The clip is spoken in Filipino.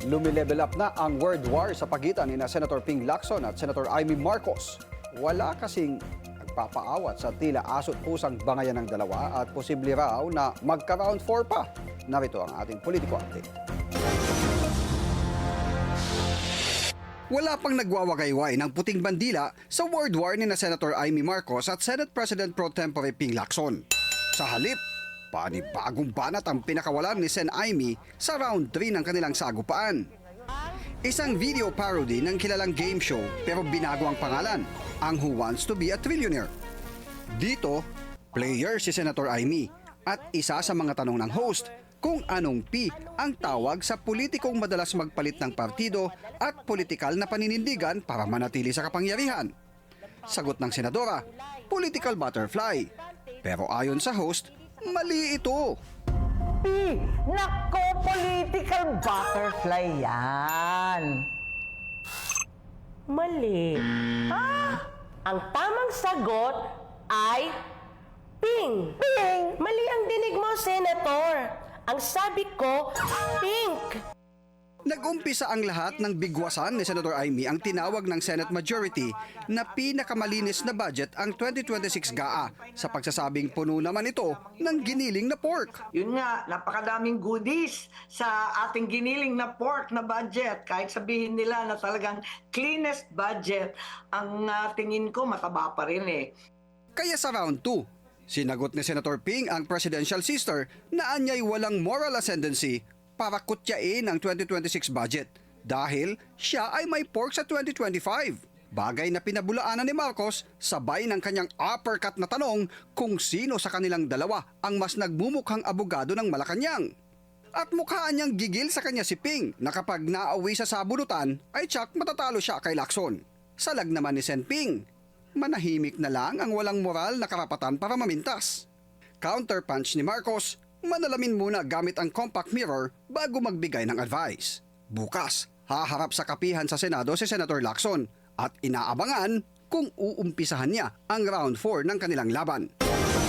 Lumilevel up na ang word war sa pagitan ni Senator Ping Lacson at Senator Amy Marcos. Wala kasing nagpapaawat sa tila asot pusang bangayan ng dalawa at posible raw na magka-round 4 pa. Narito ang ating politiko update. Wala pang nagwawagayway ng puting bandila sa word war ni Senator Amy Marcos at Senate President Pro Tempore Ping Lacson. Sa halip, panibagong banat ang pinakawalan ni Sen Amy sa round 3 ng kanilang sagupaan. Isang video parody ng kilalang game show pero binago ang pangalan, ang Who Wants to be a Trillionaire. Dito, player si Senator Amy at isa sa mga tanong ng host kung anong P ang tawag sa politikong madalas magpalit ng partido at politikal na paninindigan para manatili sa kapangyarihan. Sagot ng senadora, political butterfly. Pero ayon sa host, mali ito. Nako, political butterfly yan. Mali. Ang tamang sagot ay pink. Pink? Mali ang dinig mo, Senator. Ang sabi ko, pink. Nag-umpisa ang lahat ng bigwasan ni Senator Amy ang tinawag ng Senate Majority na pinakamalinis na budget ang 2026 GAA sa pagsasabing puno naman ito ng giniling na pork. Yun nga, napakadaming goodies sa ating giniling na pork na budget. Kahit sabihin nila na talagang cleanest budget, ang tingin ko mataba pa rin eh. Kaya sa round 2, sinagot ni Senator Ping ang presidential sister na anyay walang moral ascendancy para kutyain ang 2026 budget dahil siya ay may pork sa 2025. Bagay na pinabulaanan ni Marcos sabay ng kanyang uppercut na tanong kung sino sa kanilang dalawa ang mas nagmumukhang abogado ng Malacanang. At mukhaan niyang gigil sa kanya si Ping na kapag nauwi sa sabunutan ay tsak matatalo siya kay Lacson. Salag naman ni Sen Ping, manahimik na lang ang walang moral na karapatan para mamintas. Counterpunch ni Marcos, manalamin muna gamit ang compact mirror bago magbigay ng advice. Bukas, haharap sa kapihan sa Senado si Senator Lacson at inaabangan kung uumpisahan niya ang round 4 ng kanilang laban.